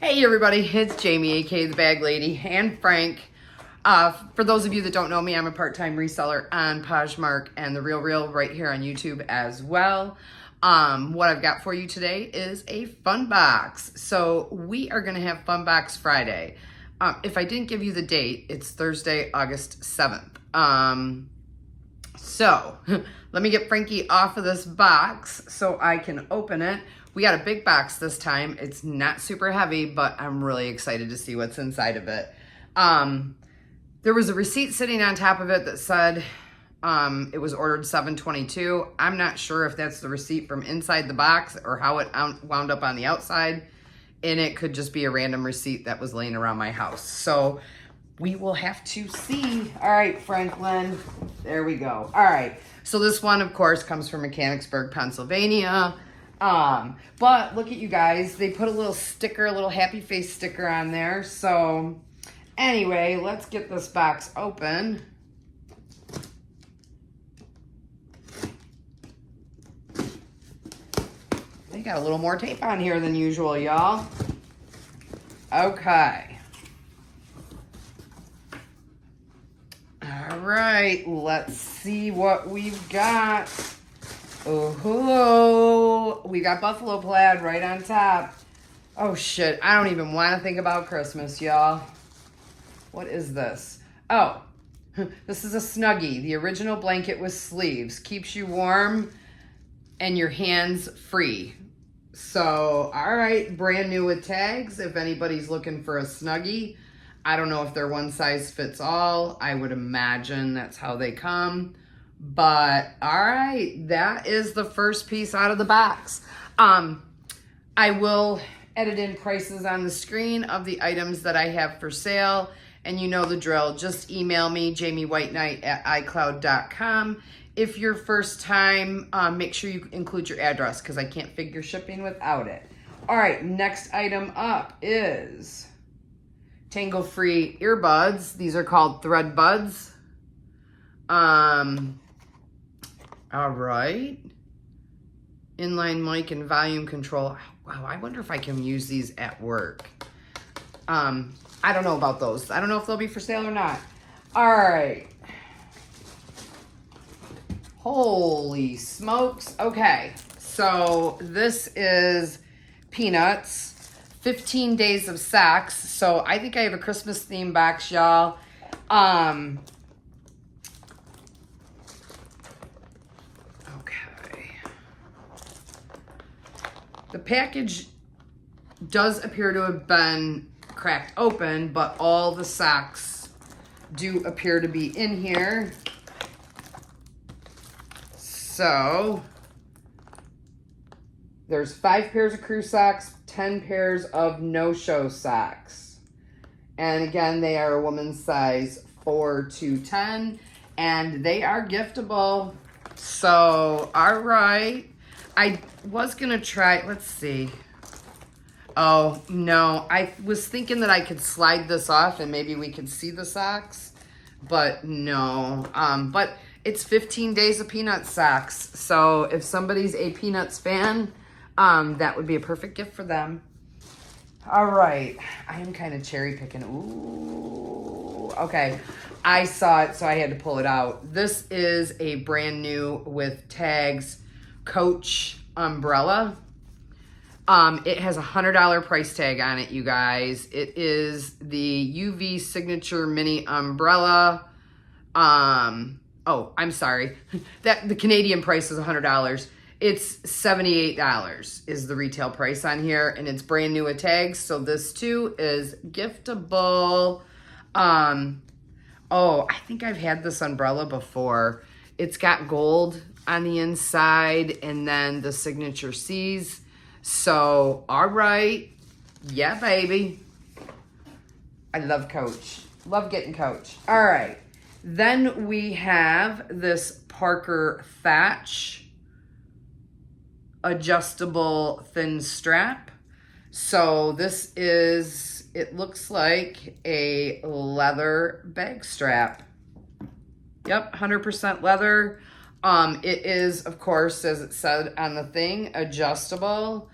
Hey everybody, it's Jamie, aka the Bag Lady, and Frank. For those of you that don't know me, I'm a part-time reseller on Poshmark and The Real right here on YouTube as well. What I've got for you today is a fun box. So we are going to have Funbox Friday. If I didn't give you the date, it's Thursday, August 7th. So let me get Frankie off of this box so I can open it. We got a big box this time. It's not super heavy, but I'm really excited to see what's inside of it. There was a receipt sitting on top of it that said it was ordered 7/22. I'm not sure if that's the receipt from inside the box or how it wound up on the outside. And it could just be a random receipt that was laying around my house. So we will have to see. All right, Franklin, there we go. All right, so this one, of course, comes from Mechanicsburg, Pennsylvania. But look at you guys, they put a little sticker, a little happy face sticker on there. So anyway, let's get this box open. They got a little more tape on here than usual, y'all. Okay. All right, let's see what we've got. Oh, we got buffalo plaid right on top. Oh shit, I don't even want to think about Christmas, y'all. What is this? Oh, this is a Snuggie, the original blanket with sleeves. Keeps you warm and your hands free. So, all right, brand new with tags. If anybody's looking for a Snuggie, I don't know if they're one size fits all. I would imagine that's how they come. But all right, that is the first piece out of the box. I will edit in prices on the screen of the items that I have for sale. And you know the drill. Just email me, jamiewhiteneknight@icloud.com. If you're first time, make sure you include your address because I can't figure shipping without it. All right, next item up is tangle-free earbuds. These are called Thread Buds. All right. Inline mic and volume control. Wow, I wonder if I can use these at work. I don't know about those. I don't know if they'll be for sale or not. All right. Holy smokes. Okay, so this is Peanuts. 15 days of socks. So I think I have a Christmas theme box, y'all. Okay. The package does appear to have been cracked open, but all the socks do appear to be in here. So there's 5 pairs of crew socks, 10 pairs of no-show socks. And again, they are a woman's size 4 to 10, and they are giftable. So, all right. I was going to try, let's see. Oh, no. I was thinking that I could slide this off and maybe we could see the socks, but no. But it's 15 days of Peanuts socks. So if somebody's a Peanuts fan, that would be a perfect gift for them. All right. I am kind of cherry picking. Ooh. Okay. I saw it, so I had to pull it out. This is a brand new with tags Coach umbrella. It has a $100 price tag on it, you guys. It is the UV Signature Mini Umbrella. Oh, I'm sorry. That the Canadian price is $100. It's $78 is the retail price on here, and it's brand new with tags. So this too is giftable. Oh, I think I've had this umbrella before. It's got gold on the inside and then the signature C's. So, all right. Yeah, baby. I love Coach. Love getting Coach. All right. Then we have this Parker Thatch adjustable thin strap. So this is, it looks like a leather bag strap. Yep, 100% leather. It is, of course, as it said on the thing, adjustable.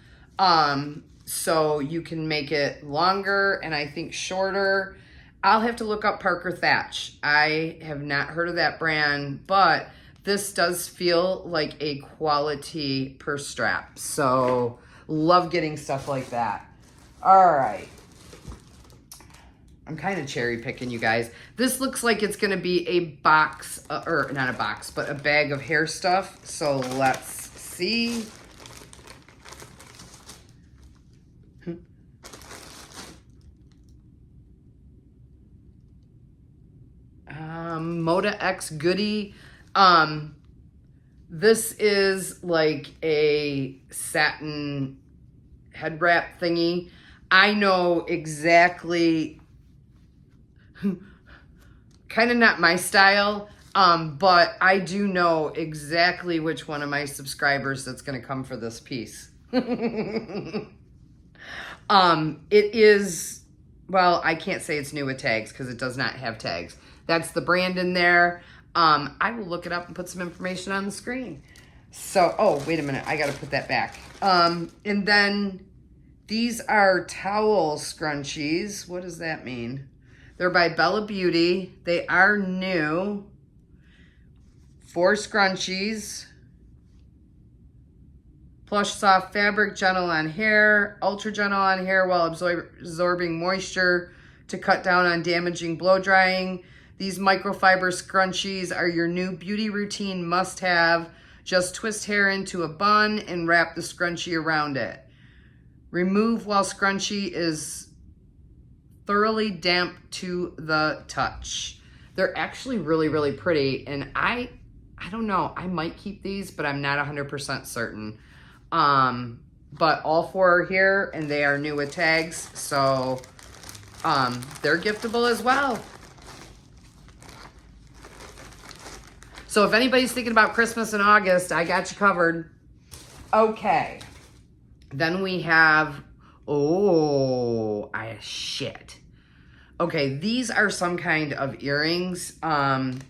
so you can make it longer and I think shorter. I'll have to look up Parker Thatch. I have not heard of that brand, but this does feel like a quality purse strap. So love getting stuff like that. All right. I'm kind of cherry picking, you guys. This looks like it's going to be a box, or not a box, but a bag of hair stuff. So let's see. Moda X Goodie. This is like a satin head wrap thingy. I know exactly, kind of not my style, but I do know exactly which one of my subscribers that's going to come for this piece. It is, well, I can't say it's new with tags because it does not have tags. That's the brand in there. I will look it up and put some information on the screen. So, oh, wait a minute. I got to put that back. And then these are towel scrunchies. What does that mean? They're by Bella Beauty. They are new. 4 scrunchies. Plush soft fabric, gentle on hair, ultra gentle on hair while absorbing moisture to cut down on damaging blow drying. These microfiber scrunchies are your new beauty routine must-have. Just twist hair into a bun and wrap the scrunchie around it. Remove while scrunchie is thoroughly damp to the touch. They're actually really, really pretty, and I don't know. I might keep these, but I'm not 100% certain. But all 4 are here, and they are new with tags, so they're giftable as well. So if anybody's thinking about Christmas in August, I got you covered. Okay. Then we have, shit. Okay, these are some kind of earrings, and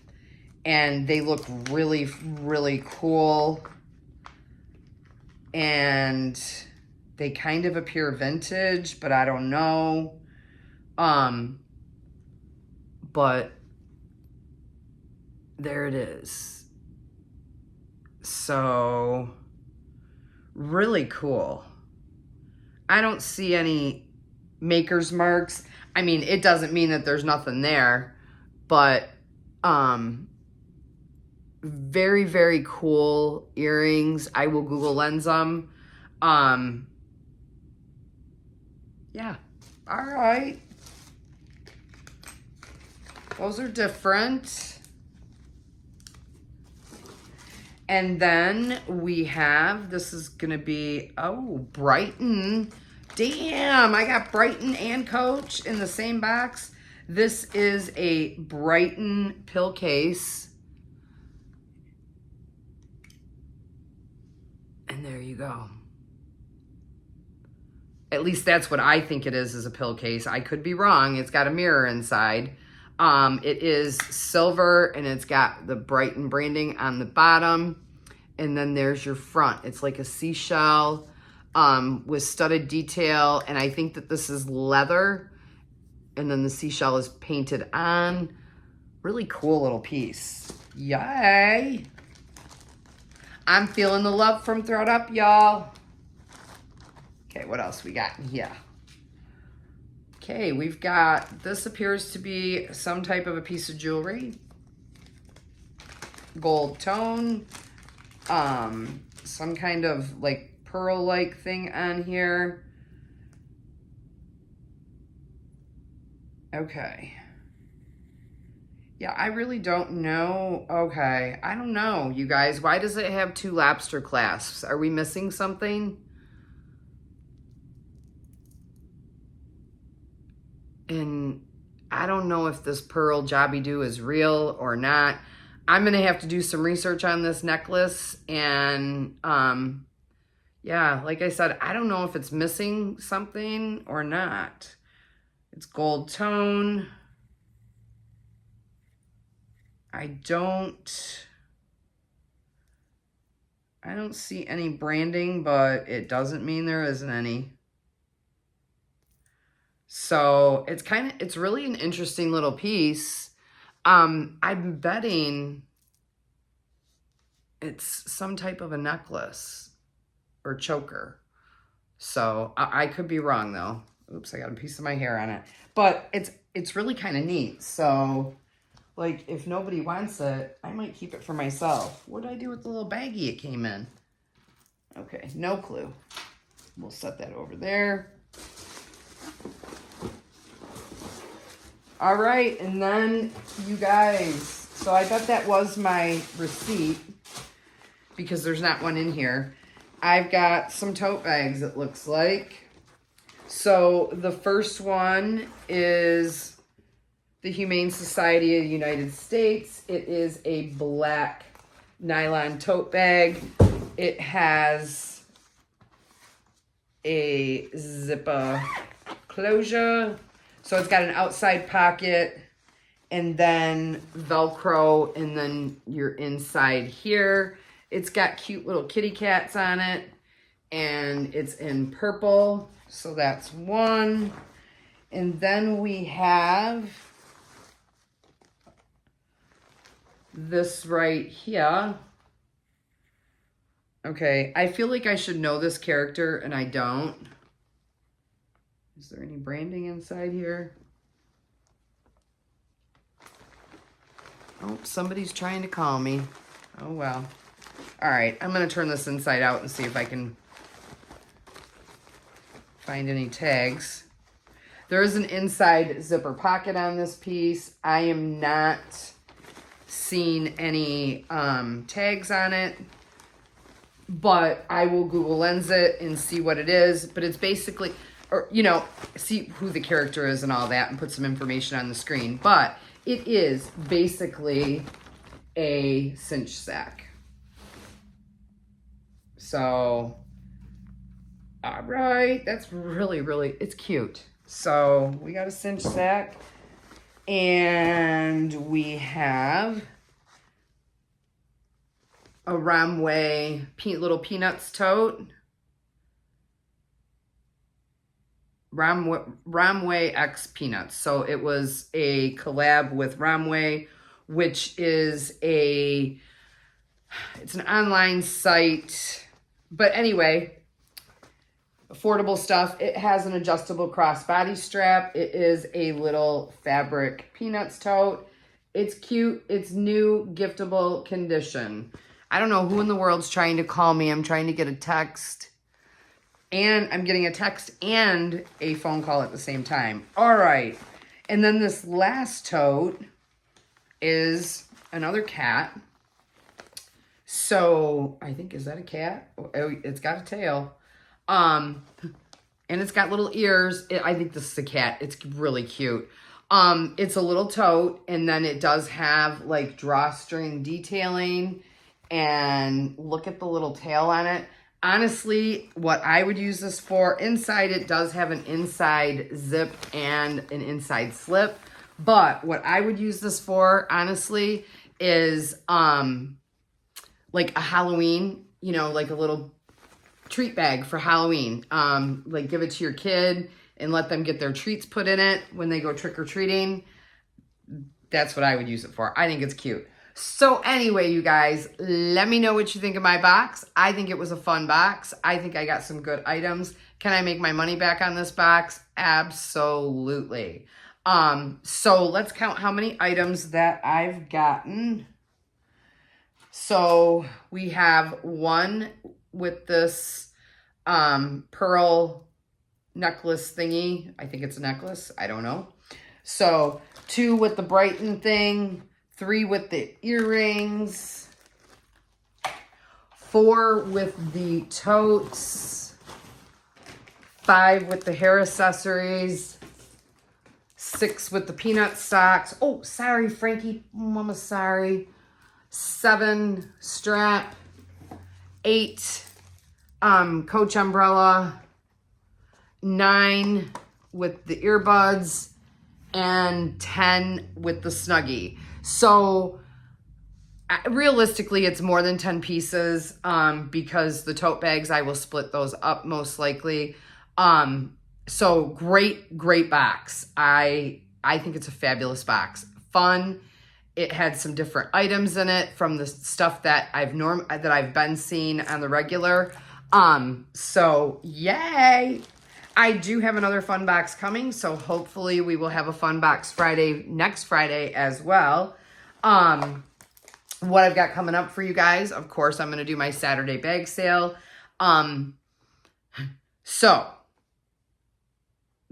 they look really, really cool. And they kind of appear vintage, but I don't know. But there it is. So, really cool. I don't see any maker's marks. I mean, it doesn't mean that there's nothing there, but very, very cool earrings. I will Google Lens them. Yeah. All right. Those are different. And then we have, this is going to be, Brighton. Damn, I got Brighton and Coach in the same box. This is a Brighton pill case. And there you go. At least that's what I think it is a pill case. I could be wrong. It's got a mirror inside. It is silver, and it's got the Brighton branding on the bottom. And then there's your front. It's like a seashell with studded detail. And I think that this is leather. And then the seashell is painted on. Really cool little piece. Yay! I'm feeling the love from Throat Up, y'all. Okay, what else we got in here? Okay, we've got, this appears to be some type of a piece of jewelry. Gold tone. Some kind of like pearl-like thing on here. Okay. Yeah, I really don't know. Okay, I don't know, you guys. Why does it have 2 lobster clasps? Are we missing something? And I don't know if this pearl jobby-do is real or not. I'm going to have to do some research on this necklace. And, yeah, like I said, I don't know if it's missing something or not. It's gold tone. I don't see any branding, but it doesn't mean there isn't any. So it's really an interesting little piece. I'm betting it's some type of a necklace or choker. So I could be wrong though. Oops, I got a piece of my hair on it. But it's really kind of neat. So like if nobody wants it, I might keep it for myself. What did I do with the little baggie it came in? Okay, no clue. We'll set that over there. All right, and then you guys, so I bet that was my receipt because there's not one in here. I've got some tote bags, it looks like. So the first one is the Humane Society of the United States. It is a black nylon tote bag. It has a zipper closure. So it's got an outside pocket and then Velcro and then you're inside here. It's got cute little kitty cats on it and it's in purple. So that's one. And then we have this right here. Okay, I feel like I should know this character and I don't. Is there any branding inside here? Oh, somebody's trying to call me. Oh, well. All right, I'm going to turn this inside out and see if I can find any tags. There is an inside zipper pocket on this piece. I am not seeing any tags on it, but I will Google Lens it and see what it is. But it's basically, or, you know, see who the character is and all that and put some information on the screen. But it is basically a cinch sack. So, all right, that's really, it's cute. So we got a cinch sack and we have a Ramway little Peanuts tote. Ramway X Peanuts. So it was a collab with Ramway, which is it's an online site. But anyway, affordable stuff. It has an adjustable crossbody strap. It is a little fabric Peanuts tote. It's cute. It's new, giftable condition. I don't know who in the world's trying to call me. I'm trying to get a text. And I'm getting a text and a phone call at the same time. All right. And then this last tote is another cat. So I think, is that a cat? Oh, it's got a tail. And it's got little ears. I think this is a cat. It's really cute. It's a little tote. And then it does have like drawstring detailing. And look at the little tail on it. Honestly, what I would use this for, inside it does have an inside zip and an inside slip. But what I would use this for, honestly, is like a Halloween, you know, like a little treat bag for Halloween. Like give it to your kid and let them get their treats put in it when they go trick-or-treating. That's what I would use it for. I think it's cute. So anyway, you guys, let me know what you think of my box. I think it was a fun box. I think I got some good items. Can I make my money back on this box? Absolutely. So let's count how many items that I've gotten. So we have one with this pearl necklace thingy. I think it's a necklace. I don't know. So 2 with the Brighton thing. 3 with the earrings, 4 with the totes, 5 with the hair accessories, 6 with the peanut socks. Oh, sorry, Frankie. Mama, sorry. 7 strap, 8 Coach umbrella, 9 with the earbuds, and 10 with the Snuggie. So realistically, it's more than 10 pieces because the tote bags, I will split those up most likely. So great box. I think it's a fabulous box. Fun. It had some different items in it from the stuff that I've been seeing on the regular. So yay. I do have another fun box coming, so hopefully we will have a Funbox Friday next Friday as well. What I've got coming up for you guys, of course, I'm going to do my Saturday bag sale. So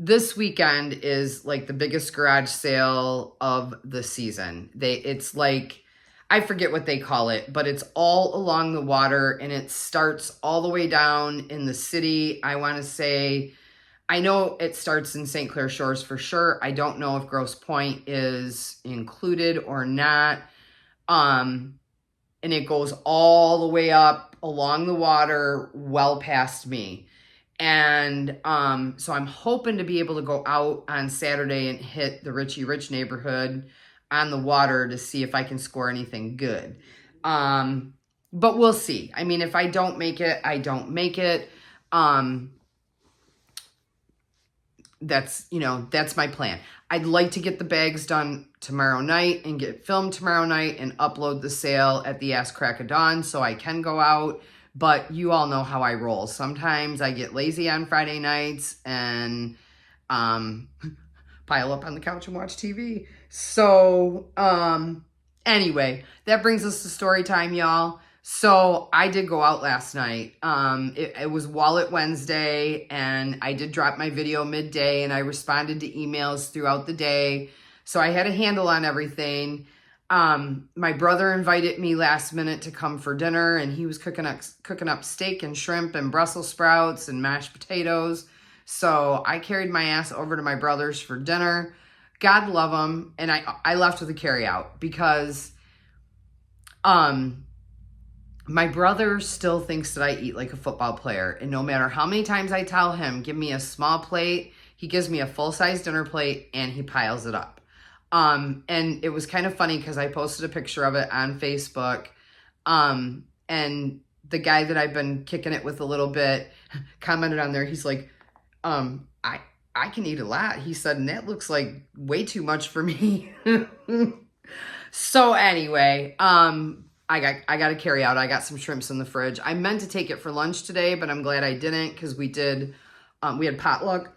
this weekend is like the biggest garage sale of the season. It's like, I forget what they call it, but it's all along the water and it starts all the way down in the city. I want to say, I know it starts in St. Clair Shores for sure. I don't know if Grosse Pointe is included or not. And it goes all the way up along the water, well past me. And so I'm hoping to be able to go out on Saturday and hit the Richie Rich neighborhood on the water to see if I can score anything good. But we'll see. I mean, if I don't make it, I don't make it. That's my plan. I'd like to get the bags done tomorrow night and get filmed tomorrow night and upload the sale at the ass crack of dawn so I can go out. But you all know how I roll. Sometimes I get lazy on Friday nights and pile up on the couch and watch TV. So anyway, that brings us to story time, y'all. So I did go out last night. It was Wallet Wednesday, and I did drop my video midday, and I responded to emails throughout the day. So I had a handle on everything. My brother invited me last minute to come for dinner, and he was cooking up steak and shrimp and Brussels sprouts and mashed potatoes. So I carried my ass over to my brother's for dinner. God love him. And I left with a carryout because, my brother still thinks that I eat like a football player. And no matter how many times I tell him, give me a small plate, he gives me a full-size dinner plate and he piles it up. And it was kind of funny because I posted a picture of it on Facebook. And the guy that I've been kicking it with a little bit commented on there. He's like, I can eat a lot. He said, and that looks like way too much for me. So anyway, I got a carry out. I got some shrimps in the fridge. I meant to take it for lunch today, but I'm glad I didn't because we had potluck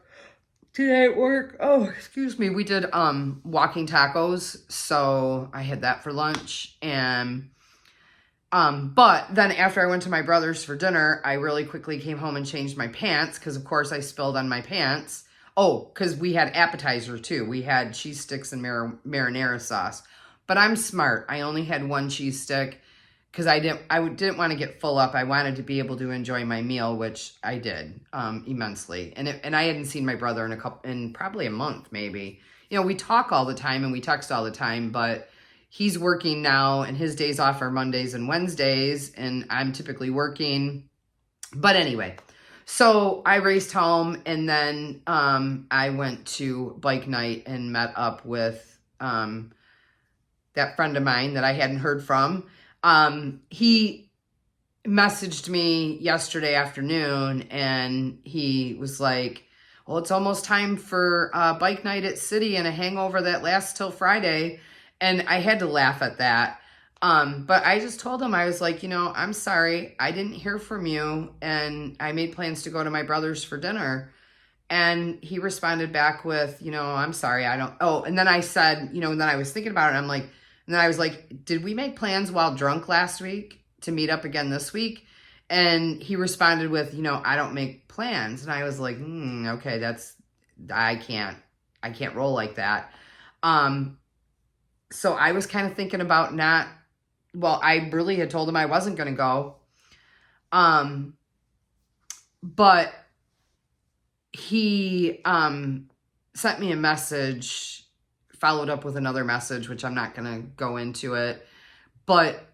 today at work. Oh, excuse me. We did walking tacos, so I had that for lunch. And but then after I went to my brother's for dinner, I really quickly came home and changed my pants because of course I spilled on my pants. Oh, because we had appetizer too. We had cheese sticks and marinara sauce. But I'm smart. I only had one cheese stick because I didn't want to get full up. I wanted to be able to enjoy my meal, which I did immensely. And I hadn't seen my brother in probably a month, maybe. You know, we talk all the time and we text all the time, but he's working now and his days off are Mondays and Wednesdays, and I'm typically working. But anyway, so I raced home and then I went to bike night and met up with that friend of mine that I hadn't heard from. He messaged me yesterday afternoon and he was like, well, it's almost time for bike night at City and a hangover that lasts till Friday. And I had to laugh at that. But I just told him, I was like, I'm sorry. I didn't hear from you. And I made plans to go to my brother's for dinner. And he responded back with, I'm sorry. I don't. Oh, and then I said, and then I was thinking about it. And I'm like, and then I was like, did we make plans while drunk last week to meet up again this week? And he responded with, I don't make plans. And I was like, okay, I can't roll like that. So I was kind of thinking about I really had told him I wasn't going to go. But he sent me a message, followed up with another message, which I'm not going to go into it, but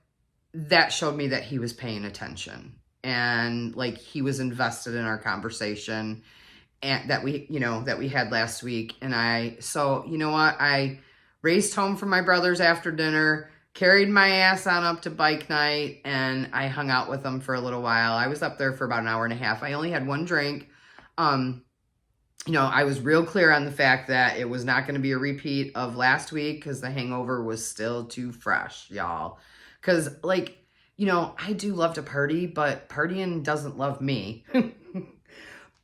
that showed me that he was paying attention and like he was invested in our conversation and that we had last week. And so you know what? I raced home from my brother's after dinner, carried my ass on up to bike night, and I hung out with him for a little while. I was up there for about an hour and a half. I only had one drink. I was real clear on the fact that it was not going to be a repeat of last week because the hangover was still too fresh, y'all. Because, like, I do love to party, but partying doesn't love me.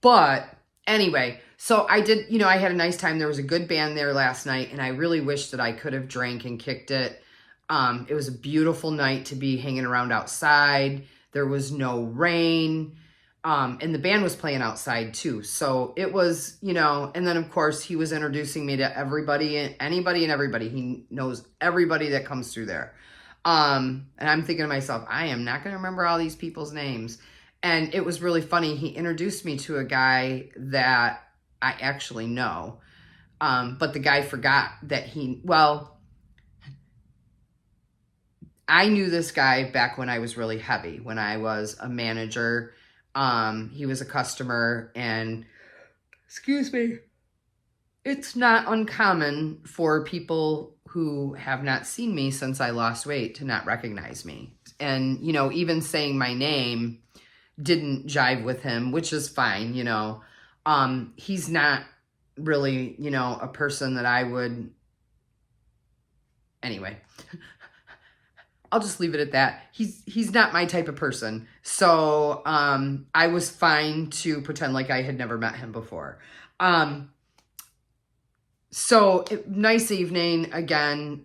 But anyway, so I did, I had a nice time. There was a good band there last night, and I really wish that I could have drank and kicked it. It was a beautiful night to be hanging around outside. There was no rain. And the band was playing outside too. So it was, and then of course he was introducing me to everybody, anybody and everybody. He knows everybody that comes through there. And I'm thinking to myself, I am not going to remember all these people's names. And it was really funny. He introduced me to a guy that I actually know. But the guy forgot that I knew this guy back when I was really heavy, when I was a manager. He was a customer, and excuse me, it's not uncommon for people who have not seen me since I lost weight to not recognize me. And, even saying my name didn't jive with him, which is fine. He's not really, a person that I would, anyway. I'll just leave it at that. He's not my type of person. So I was fine to pretend like I had never met him before. Nice evening again,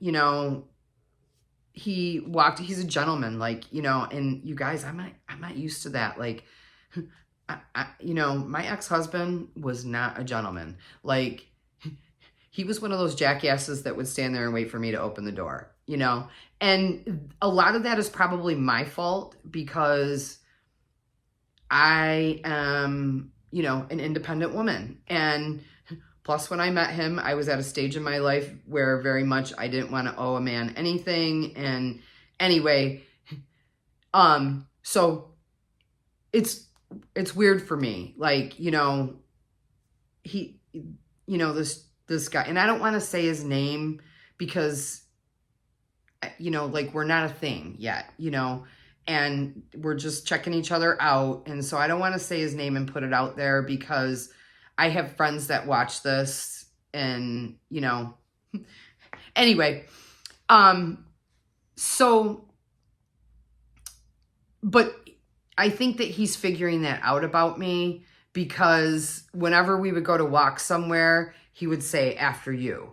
he walked, he's a gentleman, and you guys, I'm not used to that. Like, my ex-husband was not a gentleman. Like, he was one of those jackasses that would stand there and wait for me to open the door, and a lot of that is probably my fault because I am, an independent woman. And plus when I met him, I was at a stage in my life where very much I didn't want to owe a man anything. And anyway, so it's weird for me. Like, this guy, and I don't want to say his name because, we're not a thing yet, and we're just checking each other out. And so I don't want to say his name and put it out there because I have friends that watch this and, anyway, but I think that he's figuring that out about me because whenever we would go to walk somewhere, he would say, after you.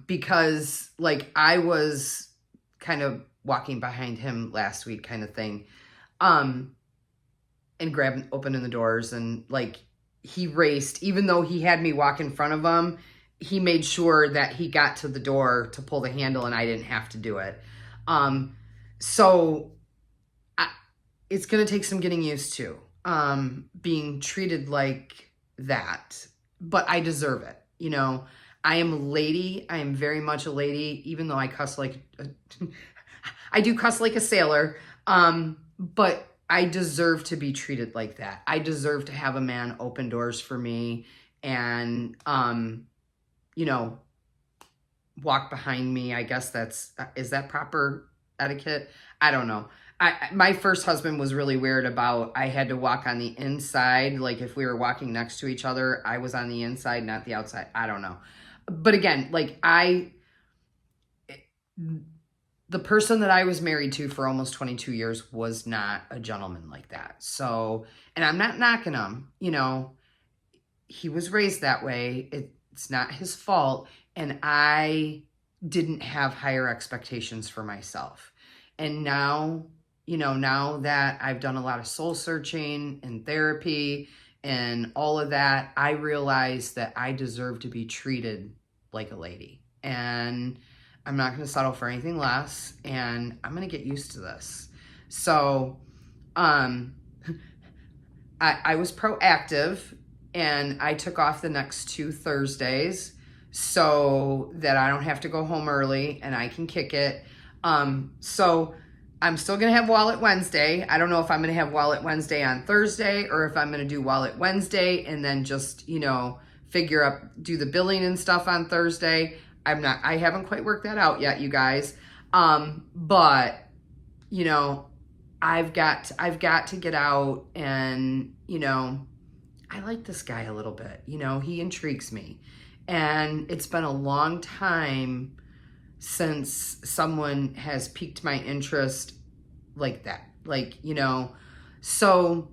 Because I was kind of walking behind him last week kind of thing, and opening the doors, and he raced, even though he had me walk in front of him, he made sure that he got to the door to pull the handle and I didn't have to do it. It's going to take some getting used to, being treated like that, but I deserve it. I am a lady. I am very much a lady, even though I cuss I do cuss like a sailor. But I deserve to be treated like that. I deserve to have a man open doors for me and, walk behind me. I guess is that proper etiquette? I don't know. My first husband was really weird about, I had to walk on the inside. Like if we were walking next to each other, I was on the inside, not the outside. I don't know. But again, the person that I was married to for almost 22 years was not a gentleman like that. So, and I'm not knocking him, he was raised that way. It's not his fault. And I didn't have higher expectations for myself. And now, now that I've done a lot of soul searching and therapy and all of that, I realize that I deserve to be treated like a lady. And I'm not going to settle for anything less. And I'm going to get used to this. So, I was proactive and I took off the next 2 Thursdays so that I don't have to go home early and I can kick it. So I'm still going to have Wallet Wednesday. I don't know if I'm going to have Wallet Wednesday on Thursday or if I'm going to do Wallet Wednesday and then just, do the billing and stuff on Thursday. I haven't quite worked that out yet, you guys. But, I've got to get out and, I like this guy a little bit. You know, he intrigues me. And it's been a long time since someone has piqued my interest like that. Like, you know, so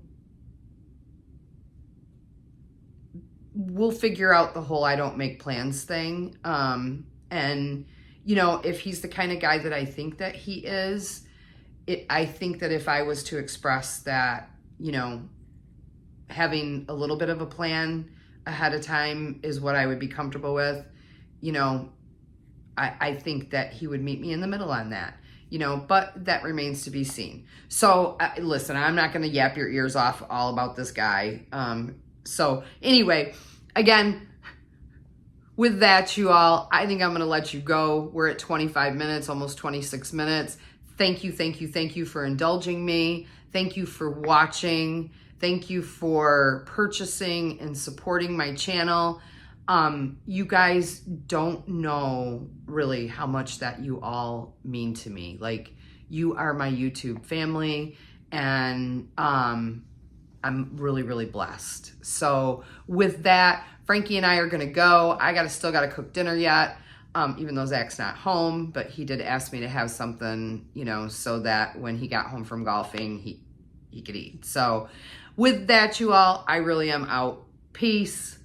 we'll figure out the whole I don't make plans thing. And, you know, if he's the kind of guy that I think that he is, I think that if I was to express that, you know, having a little bit of a plan ahead of time is what I would be comfortable with, you know, I think that he would meet me in the middle on that, you know, but that remains to be seen. So listen, I'm not going to yap your ears off all about this guy. So anyway, again, with that, you all, I think I'm going to let you go. We're at 25 minutes, almost 26 minutes. Thank you for indulging me. Thank you for watching. Thank you for purchasing and supporting my channel. You guys don't know really how much that you all mean to me. Like, you are my YouTube family, and I'm really, really blessed. So with that, Frankie and I are gonna go. I still gotta cook dinner yet, even though Zach's not home, but he did ask me to have something, you know, so that when he got home from golfing, he could eat. So with that, you all, I really am out. Peace.